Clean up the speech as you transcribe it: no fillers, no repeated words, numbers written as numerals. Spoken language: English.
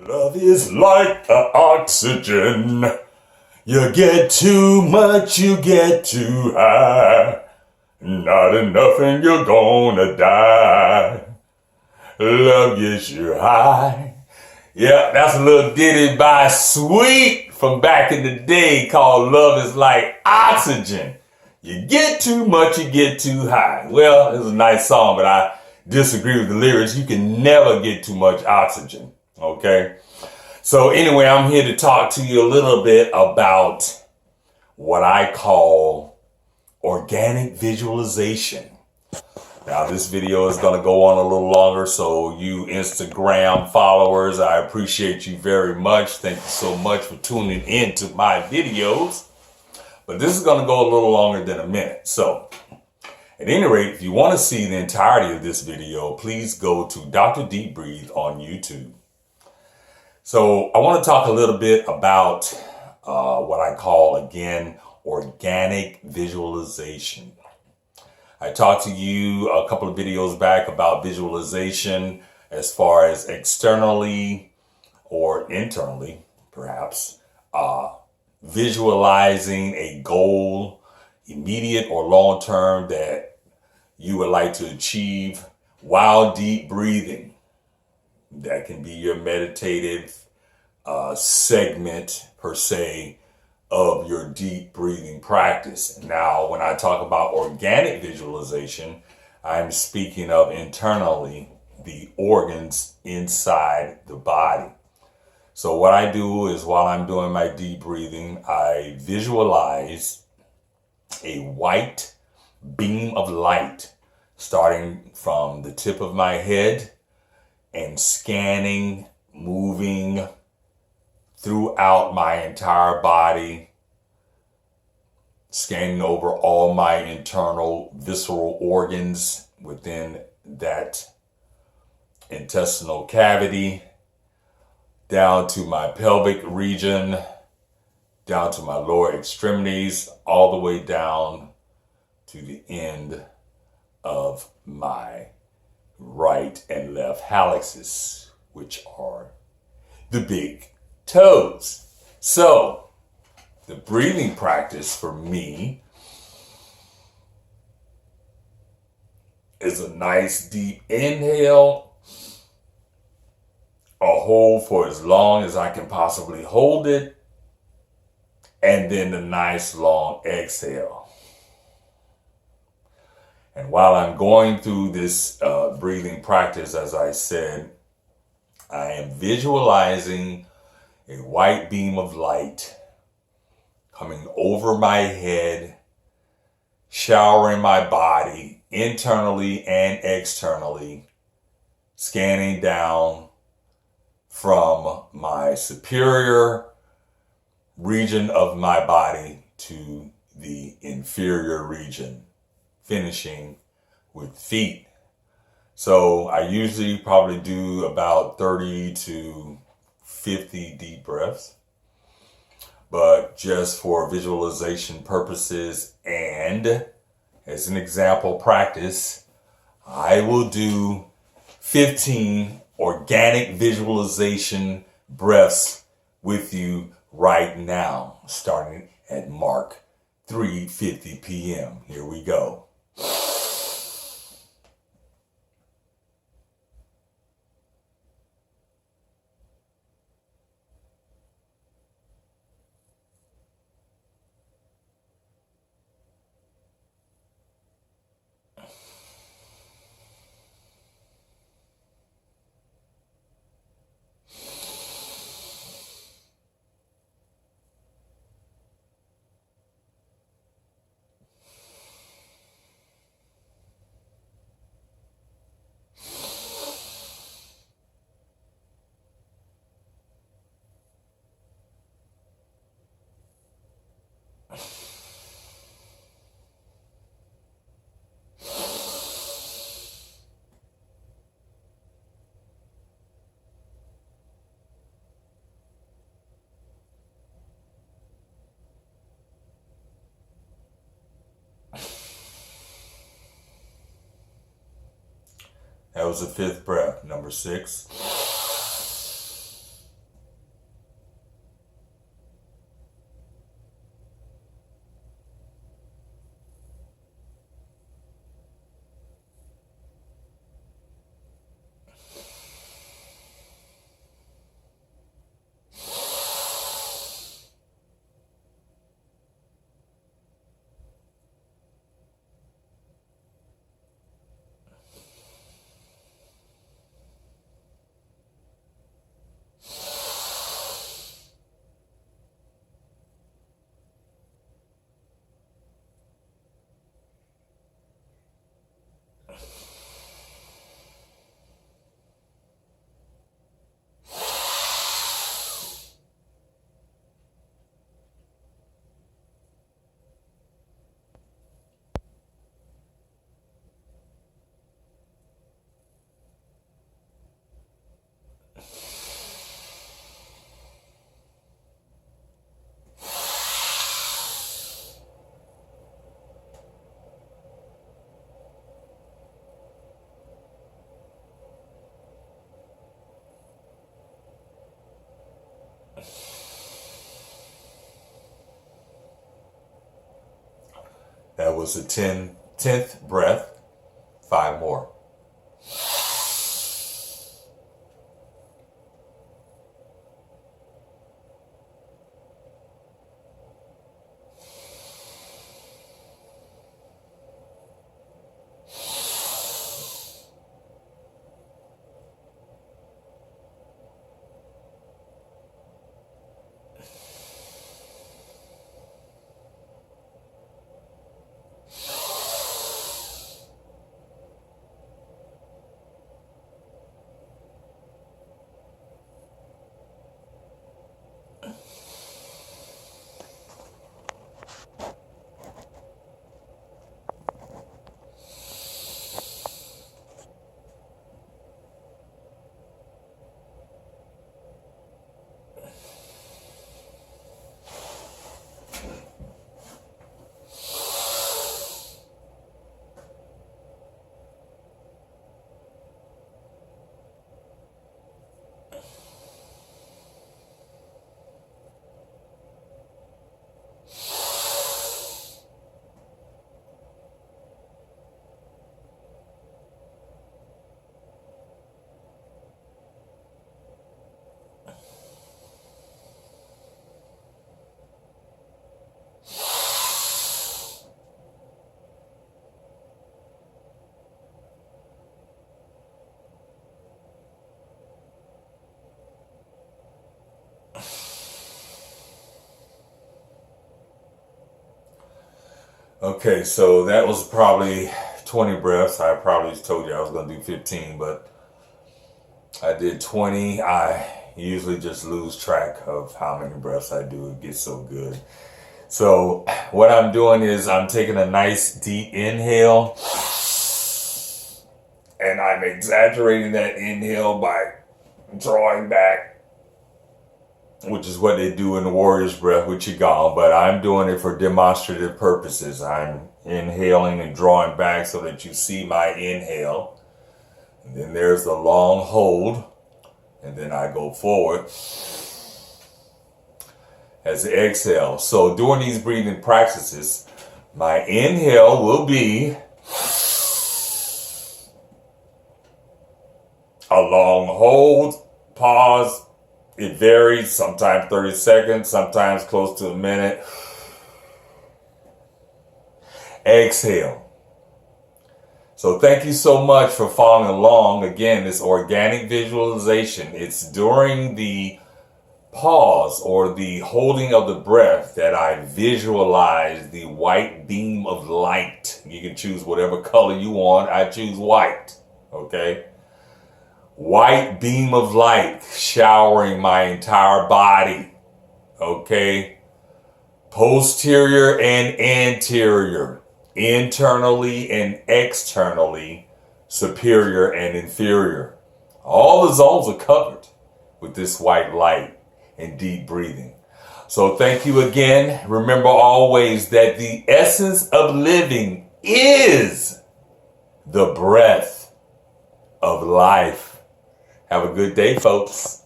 Love is like the oxygen. You get too much, you get too high. Not enough and you're gonna die. Love gets you high. Yeah, that's a little ditty by Sweet from back in the day called Love is Like Oxygen. You get too much, you get too high. Well, it was a nice song, but I disagree with the lyrics. You can never get too much oxygen. Okay? So anyway, I'm here to talk to you a little bit about what I call organic visualization. Now, this video is going to go on a little longer, so you Instagram followers, I appreciate you very much. Thank you so much for tuning in to my videos. But this is going to go a little longer than a minute. So, at any rate, if you want to see the entirety of this video, please go to Dr. Deep Breathe on YouTube. So, I want to talk a little bit about what I call, again, organic visualization. I talked to you a couple of videos back about visualization as far as externally or internally, perhaps, visualizing a goal, immediate or long term, that you would like to achieve while deep breathing. That can be your meditative segment, per se, of your deep breathing practice. Now, when I talk about organic visualization, I'm speaking of internally, the organs inside the body. So what I do is, while I'm doing my deep breathing, I visualize a white beam of light starting from the tip of my head and scanning, moving throughout my entire body, scanning over all my internal visceral organs within that intestinal cavity, down to my pelvic region, down to my lower extremities, all the way down to the end of my right and left hallexes, which are the big toes. So, the breathing practice for me is a nice deep inhale, a hold for as long as I can possibly hold it, and then a nice long exhale. And while I'm going through this breathing practice, as I said, I am visualizing a white beam of light coming over my head, showering my body internally and externally, scanning down from my superior region of my body to the inferior region, finishing with feet. So I usually probably do about 30 to 50 deep breaths. But just for visualization purposes and as an example practice, I will do 15 organic visualization breaths with you right now, starting at mark 3:50 p.m. Here we go. That was the fifth breath, number 6. That was the 10th breath. 5 more. Okay, so that was probably 20 breaths. I probably told you I was going to do 15, but I did 20. I usually just lose track of how many breaths I do. It gets so good. So what I'm doing is I'm taking a nice deep inhale, and I'm exaggerating that inhale by drawing back, which is what they do in the warrior's breath with Qigong, but I'm doing it for demonstrative purposes. I'm inhaling and drawing back so that you see my inhale. And then there's the long hold, and then I go forward as the exhale. So during these breathing practices, my inhale will be a long hold, pause. It varies, sometimes 30 seconds, sometimes close to a minute. Exhale. So thank you so much for following along. Again, this organic visualization, it's during the pause or the holding of the breath that I visualize the white beam of light. You can choose whatever color you want. I choose white, okay? White beam of light showering my entire body, okay? Posterior and anterior, internally and externally, superior and inferior. All the zones are covered with this white light and deep breathing. So thank you again. Remember always that the essence of living is the breath of life. Have a good day, folks.